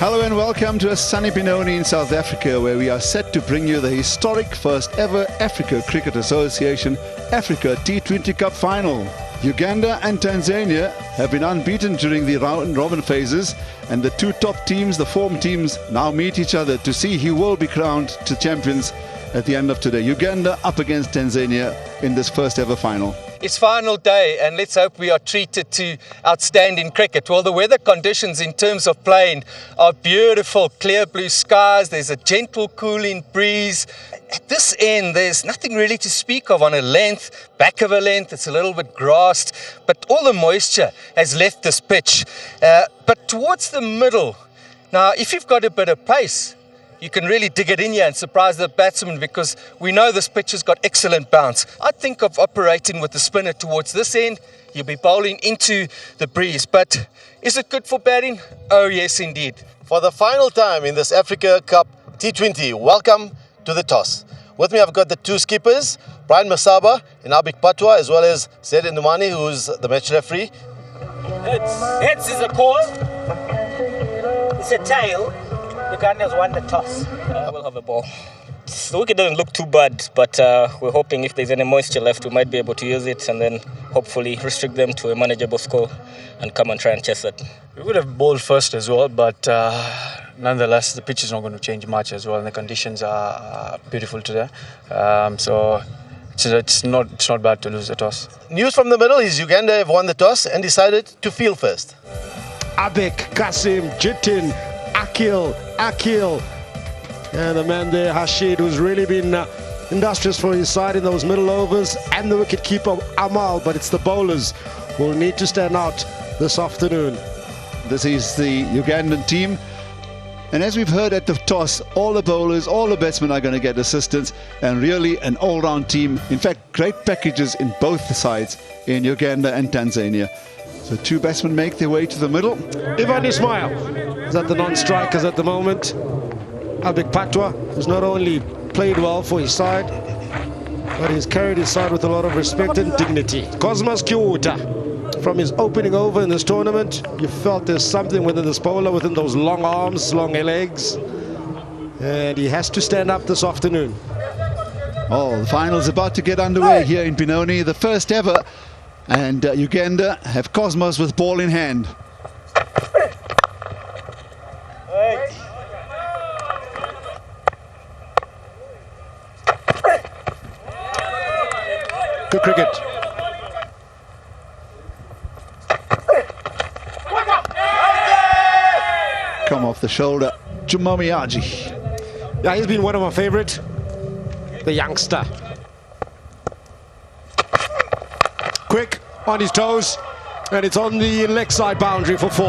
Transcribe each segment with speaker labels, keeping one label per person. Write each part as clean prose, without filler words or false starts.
Speaker 1: Hello and welcome to a sunny Benoni in South Africa, where we are set to bring you the historic first ever Africa Cricket Association Africa T20 Cup final. Uganda and Tanzania have been unbeaten during the round-robin phases, and the two top teams, the form teams, now meet each other to see who will be crowned to champions at the end of today. Uganda up against Tanzania in this first ever final.
Speaker 2: It's final day, and let's hope we are treated to outstanding cricket. Well, the weather conditions in terms of playing are beautiful, clear blue skies. There's a gentle cooling breeze. At this end, there's nothing really to speak of on a length, back of a length. It's a little bit grassed, but all the moisture has left this pitch. But towards the middle, now if you've got a bit of pace, you can really dig it in here and surprise the batsman, because we know this pitch has got excellent bounce. I'd think of operating with the spinner towards this end. You'll be bowling into the breeze. But is it good for batting? Oh, yes, indeed.
Speaker 3: For the final time in this Africa Cup T20, welcome to the toss. With me, I've got the two skippers, Brian Masaba and Abik Patwa, as well as Zaid Ndumani, who's the match referee.
Speaker 4: Heads is a call. It's a tail. Uganda's won the toss.
Speaker 5: We'll have a ball. The wicket doesn't look too bad, but we're hoping if there's any moisture left, we might be able to use it and then hopefully restrict them to a manageable score and come and try and chase it.
Speaker 6: We would have bowled first as well, but nonetheless, the pitch is not going to change much as well, and the conditions are beautiful today. So it's not bad to lose the toss.
Speaker 3: News from the middle is Uganda have won the toss and decided to field first.
Speaker 7: Abek, Kasim, Jitin, Akil, and the man there, Hashid, who's really been industrious for his side in those middle overs, and the wicket-keeper, Amal, but it's the bowlers who will need to stand out this afternoon.
Speaker 1: This is the Ugandan team, and as we've heard at the toss, all the bowlers, all the batsmen are going to get assistance, and really an all-round team. In fact, great packages in both the sides in Uganda and Tanzania. So two batsmen make their way to the middle.
Speaker 7: Ivan Ismail is at the non-strikers at the moment. Abik Patwa, who's not only played well for his side, but he's carried his side with a lot of respect and dignity. Cosmas Kiuta, from his opening over in this tournament, you felt there's something within this bowler, within those long arms, long legs, and he has to stand up this afternoon.
Speaker 1: Oh, the final's about to get underway here in Benoni, the first ever, and Uganda have Cosmos with ball in hand.
Speaker 7: Good cricket.
Speaker 1: Come off the shoulder, Jumamiaji.
Speaker 7: Yeah, he's been one of my favorite, the youngster. Quick, on his toes, and it's on the leg side boundary for 4.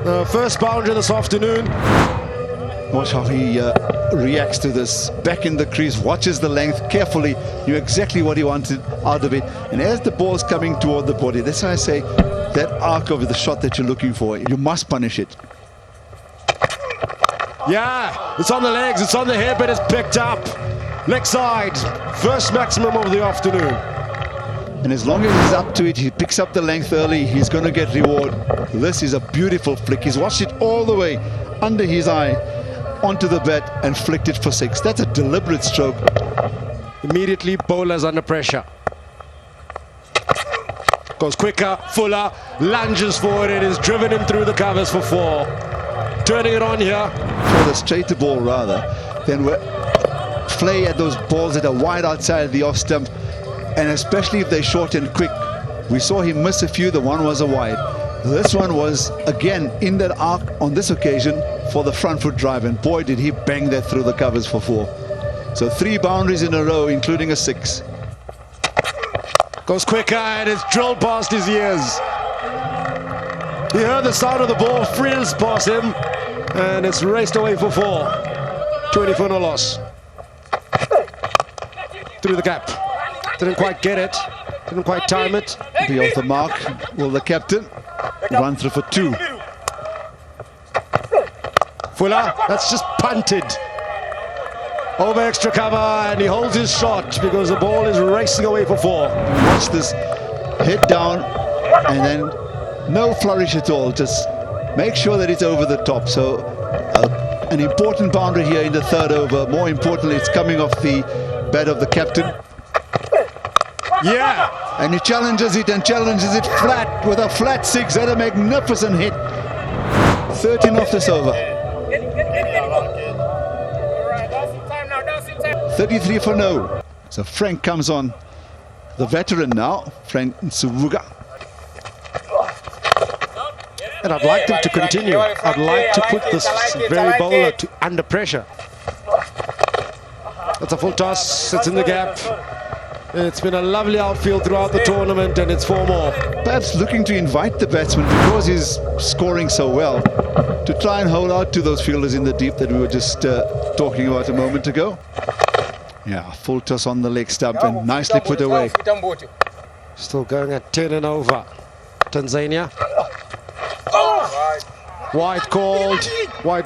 Speaker 7: The first boundary this afternoon.
Speaker 1: Watch how he reacts to this. Back in the crease, watches the length carefully, knew exactly what he wanted out of it. And as the ball's coming toward the body, that's why I say that arc of the shot that you're looking for, you must punish it.
Speaker 7: Yeah, it's on the legs, it's on the hip, and it's picked up. Leg side, first maximum of the afternoon.
Speaker 1: And as long as he's up to it, he picks up the length early, he's going to get reward. This is a beautiful flick. He's watched it all the way under his eye, onto the bat, and flicked it for 6. That's a deliberate stroke.
Speaker 7: Immediately, bowlers under pressure. Goes quicker, Fuller lunges forward, and is driven him through the covers for 4. Turning it on here.
Speaker 1: For the straighter ball rather, then play at those balls that are wide outside the off stump, and especially if they're short and quick. We saw him miss a few, the one was a wide. This one was, again, in that arc on this occasion for the front foot drive, and boy did he bang that through the covers for 4. So 3 boundaries in a row, including a 6.
Speaker 7: Goes quicker, and it's drilled past his ears. He heard the sound of the ball frizz past him, and it's raced away for 4. 20 for no loss. Through the gap. Didn't quite get it. Didn't quite time it.
Speaker 1: Be off the mark. Will the captain run through for 2?
Speaker 7: Fuller, that's just punted. Over extra cover, and he holds his shot because the ball is racing away for 4.
Speaker 1: Watch this. Head down, and then no flourish at all. Just make sure that it's over the top. So An important boundary here in the third over. More importantly, it's coming off the bat of the captain.
Speaker 7: Yeah.
Speaker 1: And he challenges it and challenges it flat with a flat six. That's a magnificent hit. 13 off this over. 33 for no. So Frank comes on. The veteran now, Frank Nsubuga.
Speaker 7: And I'd like them to continue. I'd like to put this very bowler under pressure. That's a full toss. It's in the gap. It's been a lovely outfield throughout the tournament, and it's 4 more.
Speaker 1: Perhaps looking to invite the batsman, because he's scoring so well, to try and hold out to those fielders in the deep that we were just talking about a moment ago. Yeah, full toss on the leg stump and nicely put away.
Speaker 7: Still going at 10 and over. Tanzania. Wide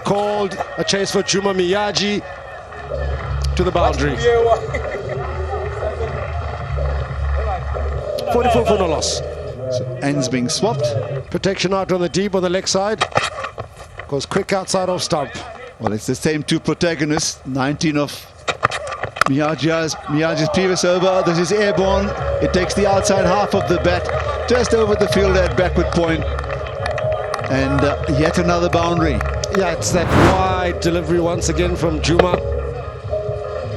Speaker 7: called. A chase for Juma Miyaji to the boundary. 44 for no loss.
Speaker 1: So ends being swapped.
Speaker 7: Protection out on the deep on the leg side. Goes quick outside off stump.
Speaker 1: Well, it's the same two protagonists. 19 of Miyaji's previous over. This is airborne. It takes the outside half of the bat, just over the field at backward point. And yet another boundary.
Speaker 7: Yeah, it's that wide delivery once again from Juma.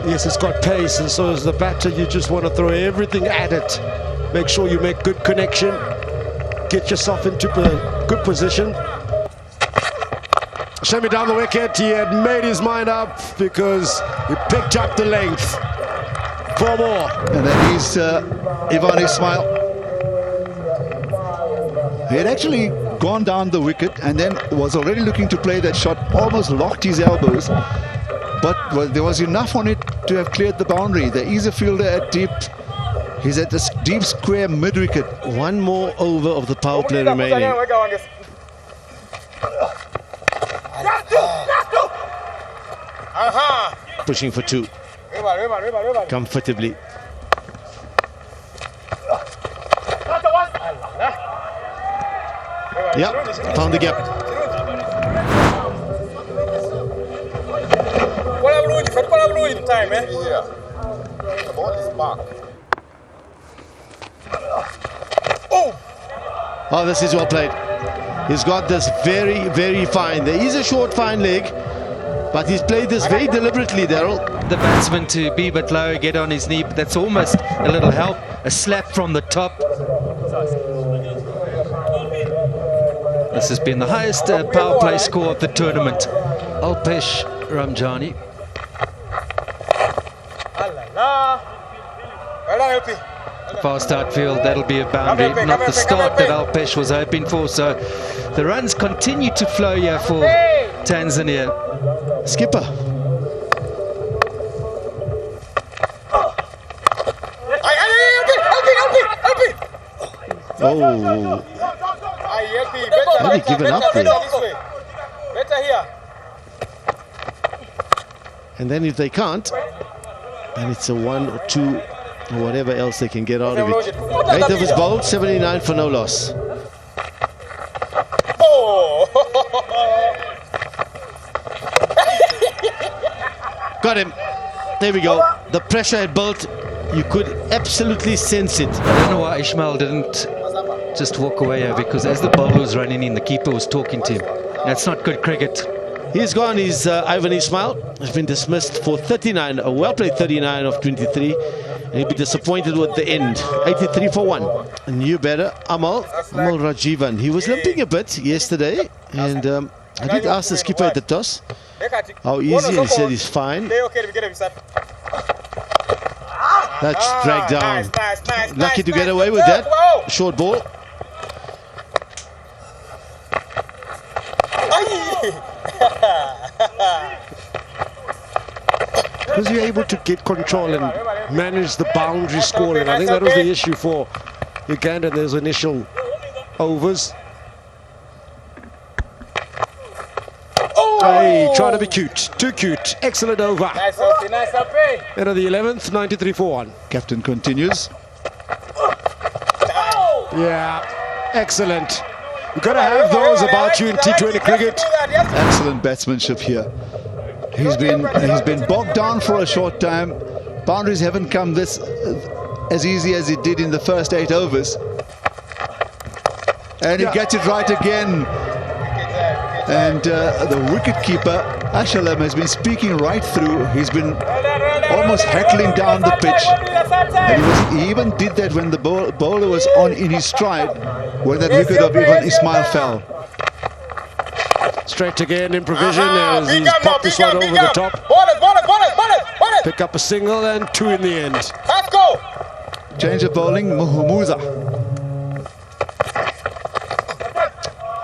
Speaker 7: Yes, it's got pace, and so as the batter, you just want to throw everything at it. Make sure you make good connection. Get yourself into a good position. Shami down the wicket. He had made his mind up because he picked up the length. 4 more.
Speaker 1: And then he's Ivan Ismail. He had actually gone down the wicket and then was already looking to play that shot, almost locked his elbows, but there was enough on it to have cleared the boundary. There is a fielder at deep. He's at this deep square mid-wicket.
Speaker 3: 1 more over of the power play remaining. Pushing for 2. Comfortably. Yeah, found the gap. Oh, this is well played. He's got this very, very fine. There is a short, fine leg, but he's played this very deliberately, Daryl.
Speaker 8: The batsman to be a bit low, get on his knee, but that's almost a little help. A slap from the top. This has been the highest power play score of the tournament. Alpesh Ramjani. Fast outfield, that'll be a boundary. Not the start that Alpesh was hoping for. So the runs continue to flow here for Tanzania.
Speaker 3: Skipper. Oh. Have you given up there? And then if they can't, then it's a 1 or 2 or whatever else they can get out of it. 8 overs bowled, 79 for no loss. Got him. There we go. The pressure had built. You could absolutely sense it.
Speaker 8: I don't know why Ismail didn't just walk away here, because as the bowler was running in, the keeper was talking to him. That's not good cricket.
Speaker 3: He's gone. He's Ivan Ismail has been dismissed for 39, a well-played 39 of 23. And he'll be disappointed with the end. 83 for 1. A new batter, Amal Rajivan. He was limping a bit yesterday, and I did ask the skipper at the toss how easy, and he said he's fine. That's dragged down. Lucky to get away with that. Short ball.
Speaker 7: Because you're able to get control and manage the boundary scoring. I think that was the issue for Uganda in those initial overs. Hey, trying to be cute. Too cute. Excellent over. End of the 11th, 93 for 1.
Speaker 1: Captain continues.
Speaker 7: Yeah, excellent. You've got to have those about you in T20 cricket.
Speaker 1: Excellent batsmanship here. He's been bogged down for a short time. Boundaries haven't come this as easy as it did in the first 8 overs. And he gets it right again. And the wicketkeeper, Ashalam, has been speaking right through. He's been almost heckling down the pitch. And he even did that when the bowler was in his stride, when that wicket of even Ismail fell.
Speaker 7: Straight again in provision as he's popped this one over the top. Pick up a single and 2 in the end.
Speaker 4: Let's go.
Speaker 1: Change of bowling, Muhammouza.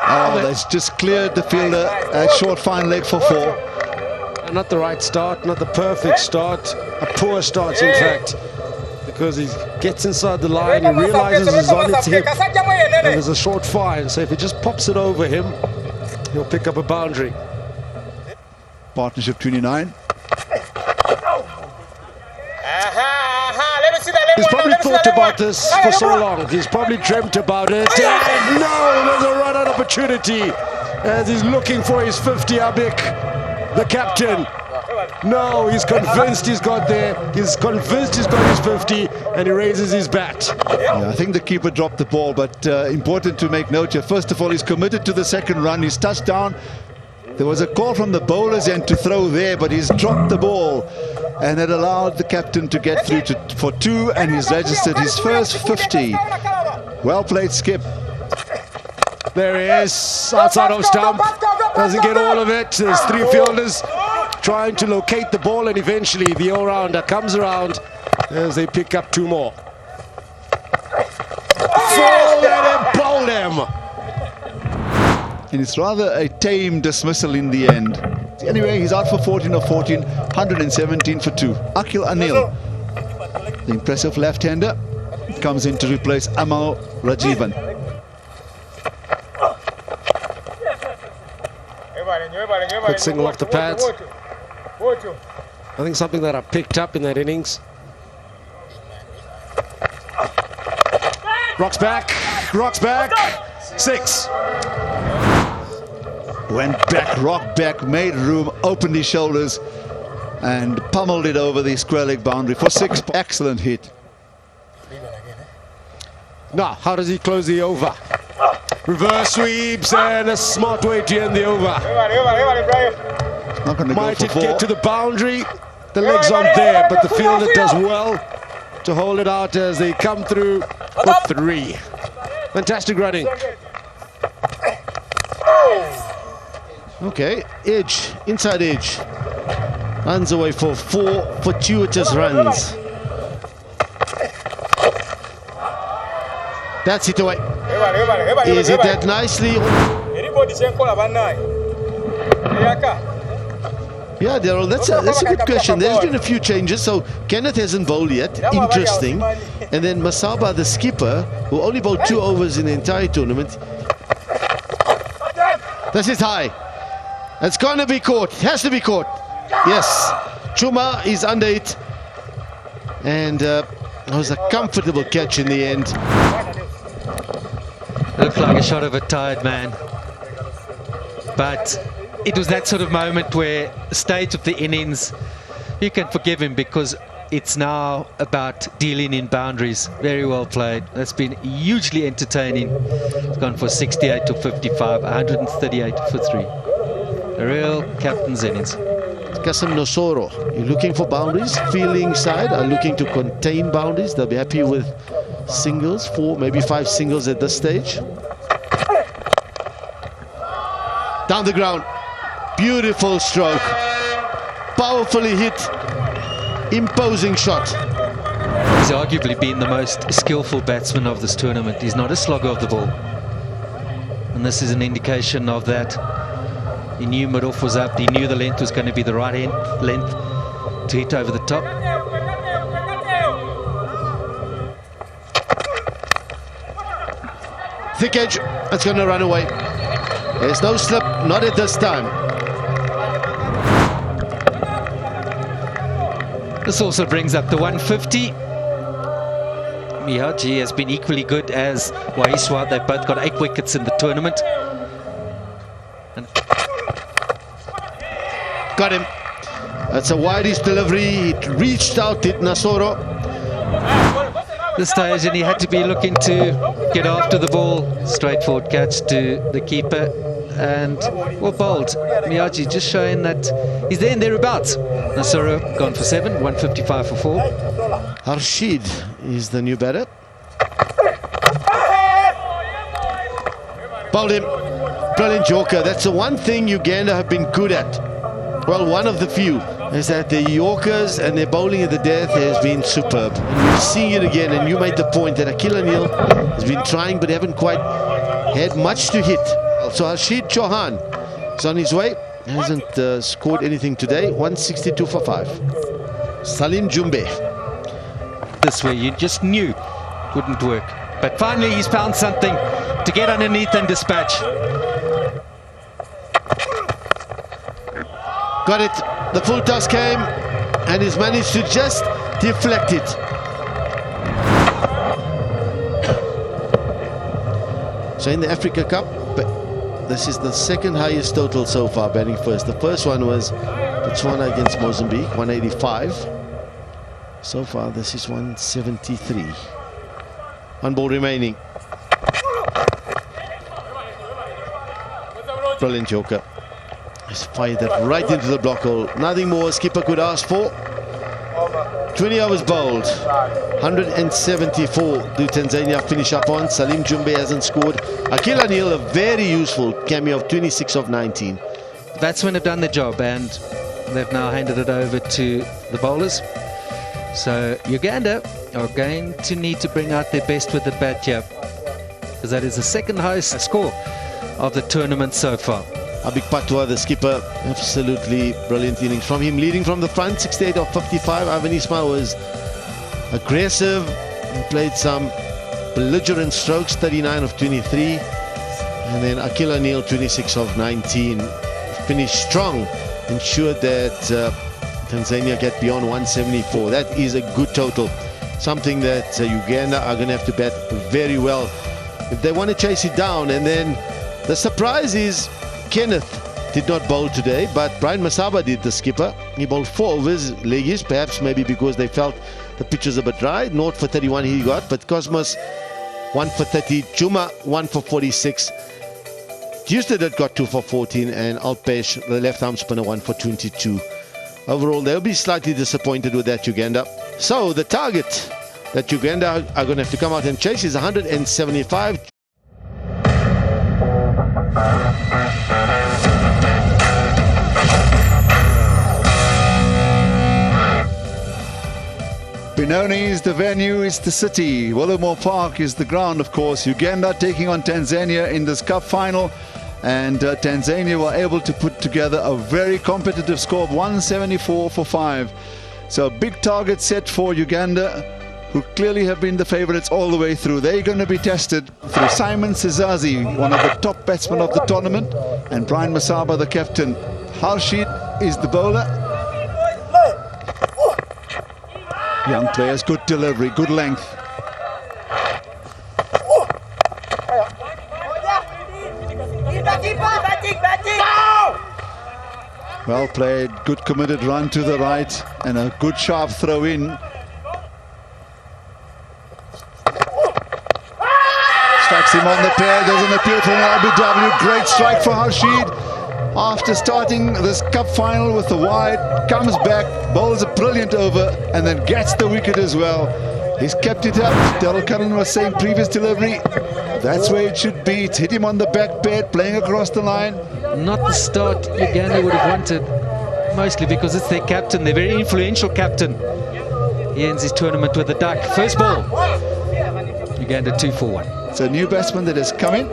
Speaker 1: Oh, that's just cleared the fielder at short fine leg for 4.
Speaker 7: Not the right start, not the perfect start. A poor start, in fact, because he gets inside the line, he realizes he's on its hip, and there's a short fine. So if he just pops it over him, he'll pick up a boundary.
Speaker 1: Partnership 29.
Speaker 7: He's probably thought about this for so long. He's probably dreamt about it. And no, there's a run-out opportunity as he's looking for his 50, Abik, the captain. No, he's convinced he's got there. He's convinced he's got his 50, and he raises his bat.
Speaker 1: Yeah, I think the keeper dropped the ball, but important to make note here. First of all, he's committed to the second run. He's touched down. There was a call from the bowler's end to throw there, but he's dropped the ball. And it allowed the captain to get through for 2, and he's registered his first 50. Well played, Skip.
Speaker 7: There he is, outside of stump. Doesn't get all of it. There's 3 fielders trying to locate the ball, and eventually the all-rounder comes around as they pick up 2 more. Fold and bowl him.
Speaker 1: And it's rather a tame dismissal in the end. Anyway, he's out for 14 of 14, 117 for 2. Akil Anil, the impressive left-hander, comes in to replace Amal Rajivan.
Speaker 7: Quick single off the pads. I think something that I picked up in that innings. Rocks back, 6.
Speaker 1: Went back, rocked back, made room, opened his shoulders and pummeled it over the square leg boundary for 6. Excellent hit.
Speaker 7: Now, how does he close the over? Reverse sweeps and a smart way to end the over.
Speaker 1: Not going to go
Speaker 7: Might
Speaker 1: for
Speaker 7: it
Speaker 1: 4.
Speaker 7: get to the boundary? The legs aren't there, but the fielder does well to hold it out as they come through for 3. Fantastic running.
Speaker 3: Okay, edge, inside edge. Runs away for 4 fortuitous runs. That's it away. Is it that nicely? Yeah, Daryl, that's a good question. There's been a few changes. So Kenneth hasn't bowled yet. Interesting. And then Masaba, the skipper, who only bowled 2 overs in the entire tournament. That's it high. It's going to be caught. It has to be caught. Yes. Chuma is under it. And it was a comfortable catch in the end.
Speaker 8: Looked like a shot of a tired man. But it was that sort of moment where the stage of the innings, you can forgive him because it's now about dealing in boundaries. Very well played. That's been hugely entertaining. It's gone for 68 to 55, 138 for 3. A real captain's innings.
Speaker 3: Kasim Nosoro, you're looking for boundaries. Fielding side are looking to contain boundaries. They'll be happy with singles, 4, maybe 5 singles at this stage. Down the ground. Beautiful stroke. Powerfully hit. Imposing shot.
Speaker 8: He's arguably been the most skillful batsman of this tournament. He's not a slogger of the ball. And this is an indication of that. He knew mid-off was up. He knew the length was going to be the right length to hit over the top.
Speaker 3: Thick edge. That's going to run away. There's no slip. Not at this time.
Speaker 8: This also brings up the 150. Mihaji has been equally good as Waiswa. They've both got 8 wickets in the tournament. And
Speaker 3: got him. That's a widest delivery. It reached out, hit Nasoro.
Speaker 8: this stage, and he had to be looking to get after the ball. Straightforward catch to the keeper, and well bowled. Miyaji just showing that he's there and thereabouts. Nasoro gone for 7, 155 for 4.
Speaker 3: Harshid is the new batter. Bowled him. Brilliant Yorker. That's the one thing Uganda have been good at. Well, one of the few is that the Yorkers and their bowling at the death has been superb. And we're seeing it again, and you made the point that Akil Anil has been trying but haven't quite had much to hit. So Harshid Chauhan is on his way. Hasn't scored anything today. 162 for 5. Salim Jumbe.
Speaker 8: This way you just knew it wouldn't work. But finally he's found something to get underneath and dispatch.
Speaker 3: Got it. The full toss came and he's managed to just deflect it. So in the Africa Cup, this is the second highest total so far, batting first. The first one was Botswana against Mozambique, 185. So far this is 173. 1 ball remaining. Brilliant Joker. He's fired that right into the block hole. Nothing more skipper could ask for. 20 overs bowled. 174 do Tanzania finish up on. Salim Jumbe hasn't scored. Akil Anil, a very useful cameo of 26 of 19.
Speaker 8: The batsmen have done their job and they've now handed it over to the bowlers. So Uganda are going to need to bring out their best with the bat here, because that is the second highest score of the tournament so far.
Speaker 3: Abik Patwa, the skipper, absolutely brilliant innings from him, leading from the front, 68 of 55. Ivan Ismail was aggressive and played some belligerent strokes, 39 of 23. And then Akil Anil, 26 of 19. Finished strong, ensured that Tanzania get beyond 174. That is a good total. Something that Uganda are going to have to bat very well if they want to chase it down. And then the surprise is Kenneth did not bowl today, but Brian Masaba did, the skipper. He bowled 4 overs, leggies, perhaps maybe because they felt the pitch was a bit dry. 0 for 31 he got, but Cosmos 1 for 30, Juma 1 for 46. Tuesday that got 2 for 14, and Alpesh, the left arm spinner, 1 for 22. Overall, they'll be slightly disappointed with that, Uganda. So the target that Uganda are going to have to come out and chase is 175.
Speaker 1: Benoni is the venue, it's the city. Willowmoore Park is the ground, of course. Uganda taking on Tanzania in this cup final. And Tanzania were able to put together a very competitive score of 174 for 5. So a big target set for Uganda, who clearly have been the favourites all the way through. They're going to be tested through Simon Sizazi, one of the top batsmen of the tournament, and Brian Masaba, the captain. Harshid is the bowler. Young players, good delivery, good length. Well played, good committed run to the right, and a good sharp throw in. Strikes him on the pair, doesn't appeal for an LBW. Great strike for Harshid. After starting this cup final with the wide, comes back, bowls a brilliant over, and then gets the wicket as well. He's kept it up. Daryl Cullen was saying previous delivery, that's where it should be. It's hit him on the back bed, playing across the line.
Speaker 8: Not the start Uganda would have wanted, mostly because it's their captain, their very influential captain. He ends his tournament with a duck. First ball, Uganda 2 for 1.
Speaker 1: It's a new batsman that has come in,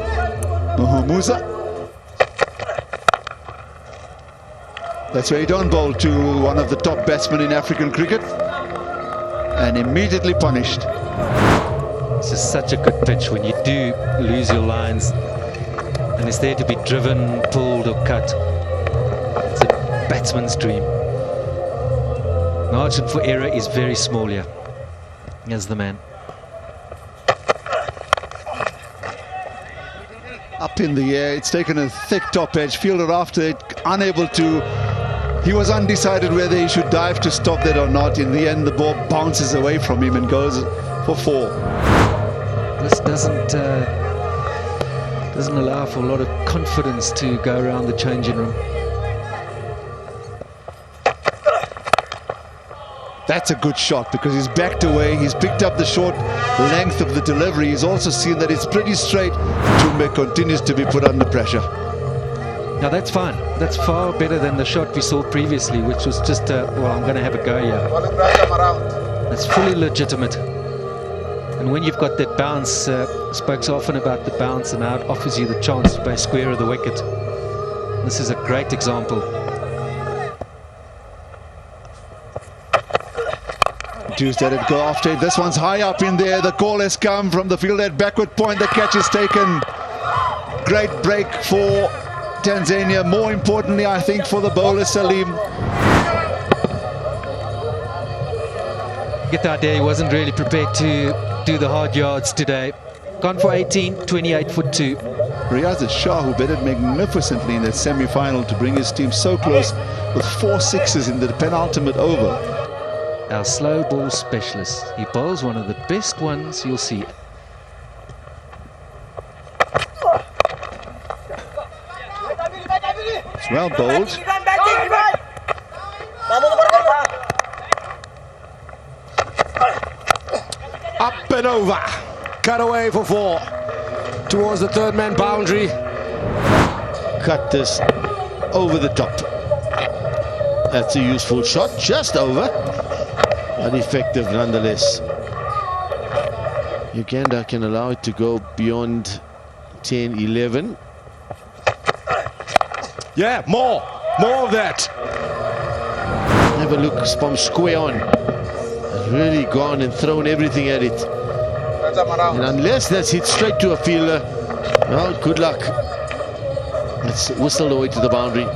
Speaker 1: Musa. That's where he don't bowl to one of the top batsmen in African cricket, and immediately punished.
Speaker 8: It's just such a good pitch when you do lose your lines, and it's there to be driven, pulled or cut. It's a batsman's dream. Margin for error is very small here. Here's the man.
Speaker 1: Up in the air, it's taken a thick top edge. Fielder after it, unable to. He was undecided whether he should dive to stop that or not. In the end, the ball bounces away from him and goes for 4.
Speaker 8: This doesn't allow for a lot of confidence to go around the changing room.
Speaker 1: That's a good shot because he's backed away. He's picked up the short length of the delivery. He's also seen that it's pretty straight. Tumbe continues to be put under pressure.
Speaker 8: Now that's fine. That's far better than the shot we saw previously, which was just, well, I'm going to have a go here. That's fully legitimate. And when you've got that bounce, spoke so often about the bounce and how it offers you the chance to play square of the wicket. This is a great example.
Speaker 1: Tuesday let it go after it. This one's high up in there. The call has come from the field at backward point. The catch is taken. Great break for Tanzania. More importantly, I think, for the bowler Salim.
Speaker 8: Get the idea, he wasn't really prepared to do the hard yards today. Gone for 18, 28 for 2.
Speaker 1: Riazat Shah, who batted magnificently in that semi-final to bring his team so close with 4 sixes in the penultimate over.
Speaker 8: Our slow ball specialist. He bowls one of the best ones you'll see.
Speaker 1: It's well bowled.
Speaker 7: Up and over. Cut away for 4. Towards the third man boundary.
Speaker 3: Cut this over the top. That's a useful shot, just over, but effective nonetheless. Uganda can allow it to go beyond 10, 11.
Speaker 7: Yeah, more of that.
Speaker 3: Have a look from square on. Has really gone and thrown everything at it. And unless that's hit straight to a fielder, well, good luck. It's whistled away to the boundary.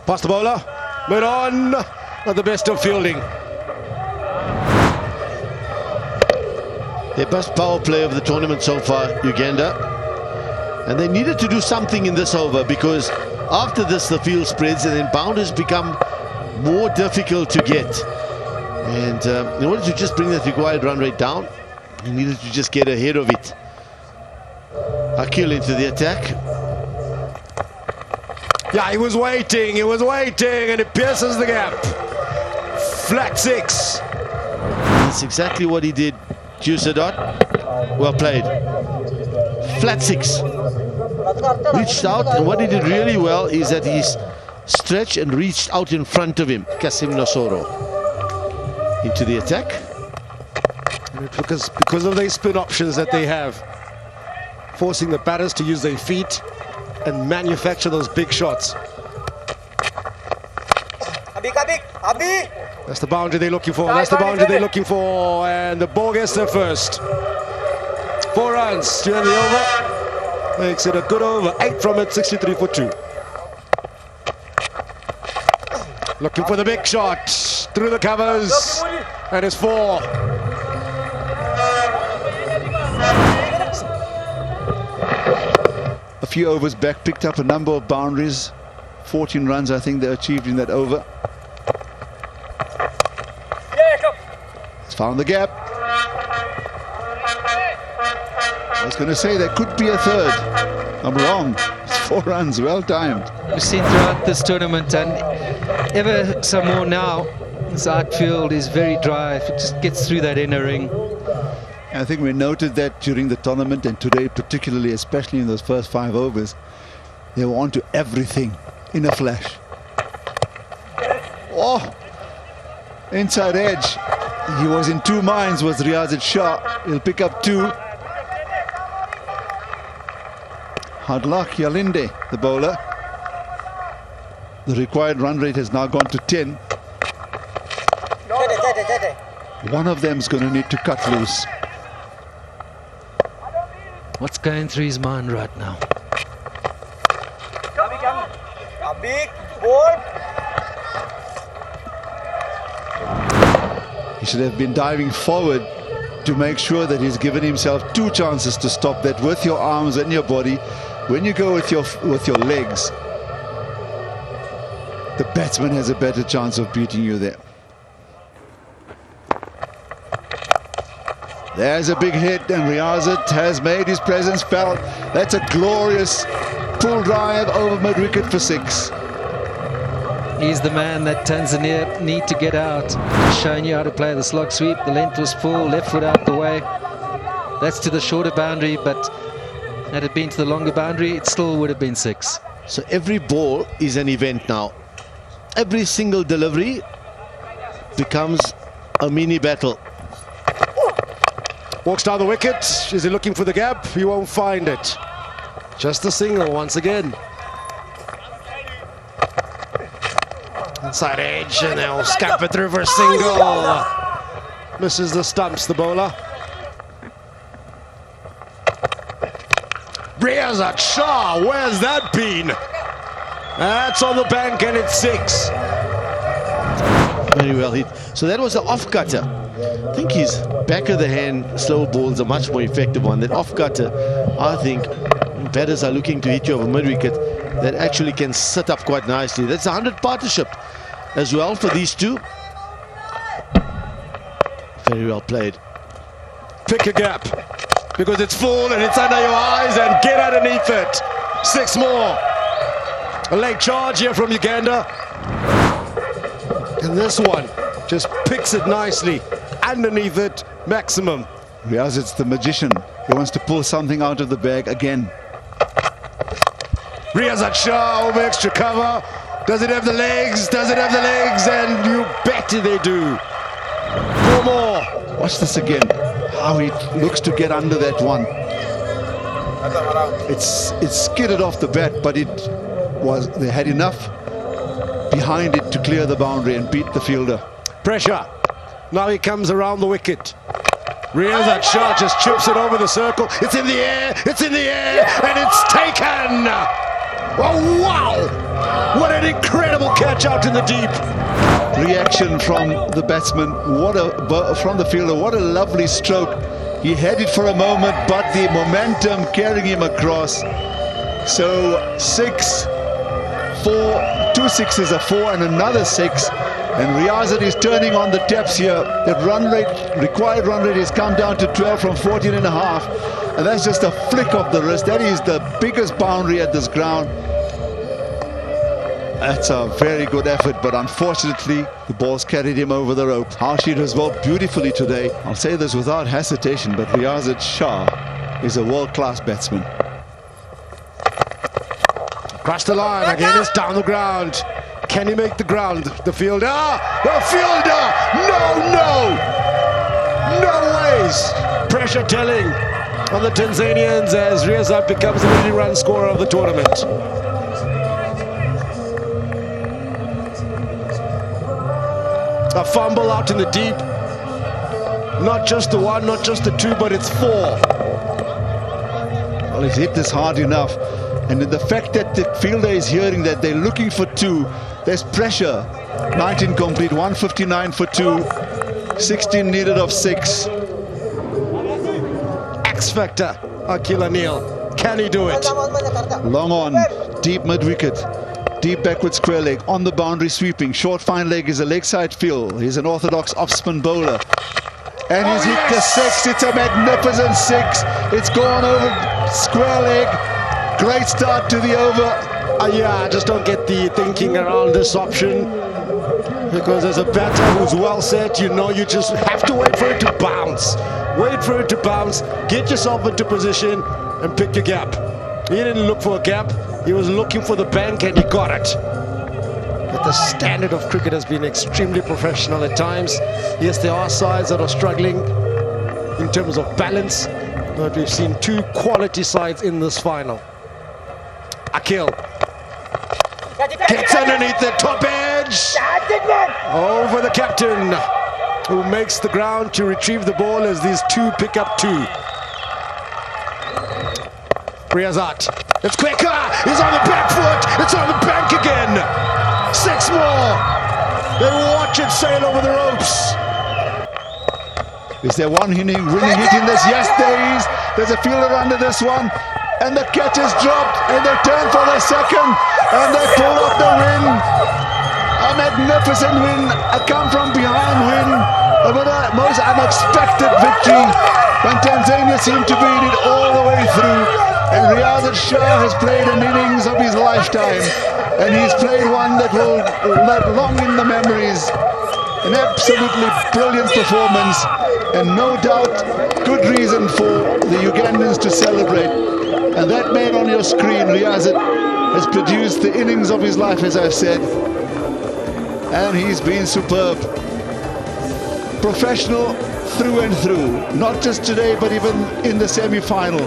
Speaker 7: Past the bowler. But on. Not the best of fielding.
Speaker 3: Their best power play of the tournament so far, Uganda. And they needed to do something in this over, because after this the field spreads and then boundaries become more difficult to get. And in order to just bring that required run rate down, you needed to just get ahead of it. Akil into the attack.
Speaker 7: Yeah, he was waiting, and it pierces the gap. Flat 6.
Speaker 3: That's exactly what he did, Jusadot. Well played. Flat 6. Reached out, and what he did really well is that he's stretched and reached out in front of him. Kasim Nosoro into the attack.
Speaker 7: Because of the spin options that they have, forcing the batters to use their feet and manufacture those big shots. That's the boundary they're looking for. And the ball gets there first. 4 runs during the over. Makes it a good over. 8 from it, 63 for 2. Looking for the big shot. Through the covers. And it's 4.
Speaker 1: A few overs back, picked up a number of boundaries. 14 runs, I think, they achieved in that over. He's found the gap. I was going to say there could be a third. I'm wrong. It's 4 runs, well timed.
Speaker 8: We've seen throughout this tournament, and ever some more now, this outfield is very dry. If it just gets through that inner ring.
Speaker 1: I think we noted that during the tournament, and today particularly, especially in those first 5 overs, they were on to everything in a flash. Oh, inside edge. He was in 2 minds, was Riazat Shah. He'll pick up 2. Hard luck, Yalinde, the bowler. The required run rate has now gone to 10. One of them's going to need to cut loose.
Speaker 8: What's going through his mind right now?
Speaker 4: A big ball.
Speaker 1: He should have been diving forward to make sure that he's given himself 2 chances to stop that with your arms and your body. When you go with your legs, the batsman has a better chance of beating you there. There's a big hit, and Riazat has made his presence felt. That's a glorious full drive over mid-wicket for 6.
Speaker 8: He's the man that Tanzania need to get out. Showing you how to play the slog sweep. The length was full, left foot out the way. That's to the shorter boundary, but had it been to the longer boundary, it still would have been 6.
Speaker 3: So every ball is an event now. Every single delivery becomes a mini battle.
Speaker 7: Walks down the wicket. Is he looking for the gap? He won't find it. Just a single once again. Inside edge, and they'll scamper through for a single. Misses the stumps, the bowler. Riazat, Shah, where's that been? That's on the bank, and it's 6.
Speaker 3: Very well hit. So that was an off-cutter. I think his back of the hand slow balls are much more effective one. That off-cutter, I think batters are looking to hit you over mid-wicket, that actually can sit up quite nicely. That's a 100 partnership as well for these two. Very well played.
Speaker 7: Pick a gap, because it's full and it's under your eyes, and get underneath it. 6 more. A late charge here from Uganda. And this one just picks it nicely. Underneath it, maximum.
Speaker 1: Riazat's the magician. He wants to pull something out of the bag again.
Speaker 7: Riazat Shah over extra cover. Does it have the legs? Does it have the legs? And you bet they do. 4 more.
Speaker 1: Watch this again. How he looks to get under that one. It's skidded off the bat, but they had enough behind it to clear the boundary and beat the fielder.
Speaker 7: Pressure. Now he comes around the wicket. Riazat Shah just chips it over the circle. It's in the air. It's in the air, and it's taken. Oh wow! What an incredible catch out in the deep.
Speaker 1: Reaction from the batsman. From the fielder. What a lovely stroke. He had it for a moment, but the momentum carrying him across. So 6, 4, 2 sixes, a 4 and another 6. And Riazat is turning on the taps here. The required run rate has come down to 12 from 14.5. And that's just a flick of the wrist. That is the biggest boundary at this ground. That's a very good effort, but unfortunately, the ball's carried him over the rope. Harshid has bowled beautifully today. I'll say this without hesitation, but Riazat Shah is a world-class batsman.
Speaker 7: Across the line, again it's down the ground. Can he make the ground? The fielder! The fielder! No ways! Pressure telling on the Tanzanians as Riazat becomes the leading run scorer of the tournament. A fumble out in the deep. Not just the 1, not just the 2, but it's 4.
Speaker 1: Well, he's hit this hard enough. And the fact that the fielder is hearing that they're looking for 2, there's pressure. 19 complete, 159 for 2, 16 needed of 6.
Speaker 7: X factor, Akil Anil. Can he do it?
Speaker 1: Long on, deep mid-wicket. Deep backward square leg, on the boundary sweeping. Short fine leg is a leg side fill. He's an orthodox off-spin bowler. And he's hit the 6. It's a magnificent 6. It's gone over square leg. Great start to the over.
Speaker 7: Yeah, I just don't get the thinking around this option. Because as a batter who's well set, you know you just have to wait for it to bounce. Wait for it to bounce. Get yourself into position and pick your gap. He didn't look for a gap. He was looking for the bank, and he got it. But the standard of cricket has been extremely professional at times. Yes, there are sides that are struggling in terms of balance, but we've seen 2 quality sides in this final. Akil gets underneath the top edge. Over the captain, who makes the ground to retrieve the ball as these 2 pick up 2. Riazat, it's quicker, he's on the back foot, it's on the bank again. 6 more. They watch it sail over the ropes.
Speaker 1: Is there one winning hit in this? Yes, there is. There's a fielder under this one. And the catch is dropped. And they turn for the second. And they pull up the win. A magnificent win. A come from behind win. A most unexpected victory. When Tanzania seemed to beat it all the way through. And Riazat Shah has played an innings of his lifetime. And he's played one that will live long in the memories. An absolutely brilliant performance, and no doubt good reason for the Ugandans to celebrate. And that man on your screen, Riazat, has produced the innings of his life, as I've said, and he's been superb. Professional through and through, not just today but even in the semi-final.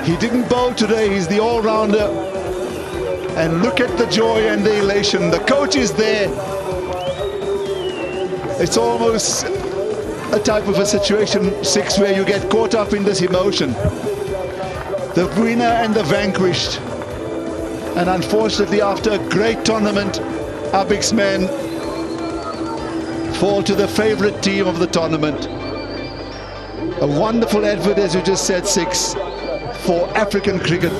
Speaker 1: He didn't bowl today, he's the all-rounder, and look at the joy and the elation. The coach is there. It's almost a type of a situation, Six, where you get caught up in this emotion. The winner and the vanquished. And unfortunately, after a great tournament, Abik's men fall to the favorite team of the tournament. A wonderful advert, as you just said, Six, for African cricket.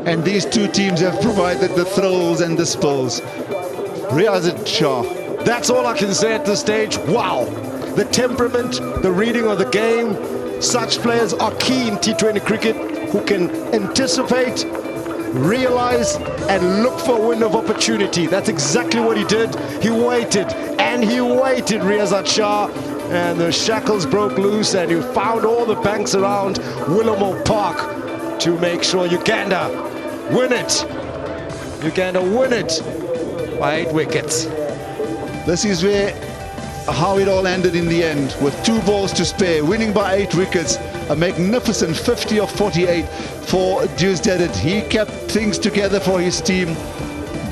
Speaker 1: And these two teams have provided the thrills and the spills. Riazat Shah.
Speaker 7: That's all I can say at this stage. Wow. The temperament, the reading of the game. Such players are key in T20 cricket, who can anticipate, realize, and look for a window of opportunity. That's exactly what he did. He waited, and he waited, Riazat Shah. And the shackles broke loose, and he found all the banks around Willowmoore Park to make sure Uganda win it. Uganda win it by 8 wickets.
Speaker 1: This is how it all ended in the end, with 2 balls to spare, winning by 8 wickets. A magnificent 50 of 48 for Deuce Dedet. He kept things together for his team,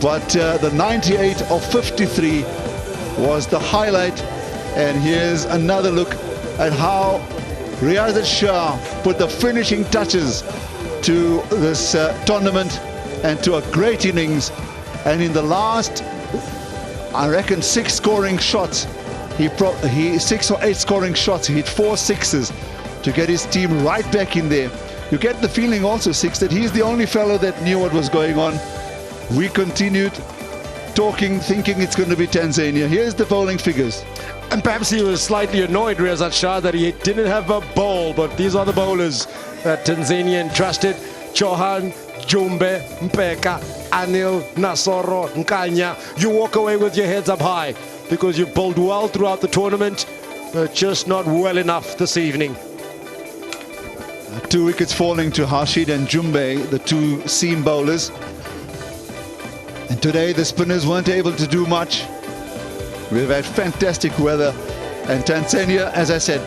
Speaker 1: but the 98 of 53 was the highlight. And here's another look at how Riazat Shah put the finishing touches to this tournament and to a great innings. And in the last, I reckon, 6 scoring shots, he 6 or 8 scoring shots, he hit 4 sixes to get his team right back in there. You get the feeling also, Six, that he's the only fellow that knew what was going on. We continued talking, thinking it's going to be Tanzania. Here's the bowling figures.
Speaker 7: And perhaps he was slightly annoyed, Riazat Shah, that he didn't have a bowl, but these are the bowlers that Tanzania entrusted. Chauhan, Jumbe, Mpeka, Anil, Nasoro, Nkanya. You walk away with your heads up high because you bowled well throughout the tournament, but just not well enough this evening.
Speaker 1: 2 wickets falling to Harshid and Jumbe, the 2 seam bowlers. And today the spinners weren't able to do much. We've had fantastic weather, and Tanzania, as I said,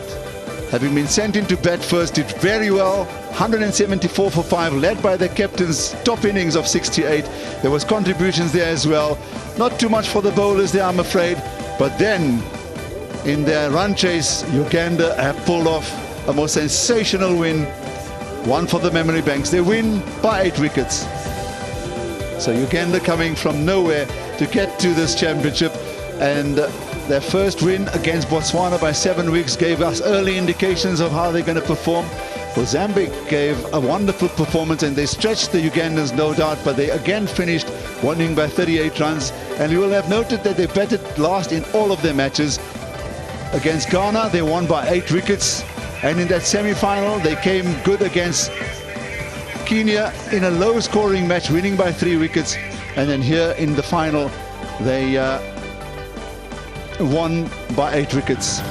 Speaker 1: having been sent into bat first, did very well. 174 for 5, led by the captain's top innings of 68. There was contributions there as well. Not too much for the bowlers there, I'm afraid. But then, in their run chase, Uganda have pulled off a most sensational win. One for the memory banks. They win by 8 wickets. So Uganda coming from nowhere to get to this championship. And their first win against Botswana by 7 weeks gave us early indications of how they're going to perform. Mozambique gave a wonderful performance, and they stretched the Ugandans, no doubt, but they again finished winning by 38 runs. And you will have noted that they batted last in all of their matches. Against Ghana, they won by 8 wickets. And in that semi-final, they came good against Kenya in a low-scoring match, winning by 3 wickets. And then here in the final, they won by 8 wickets.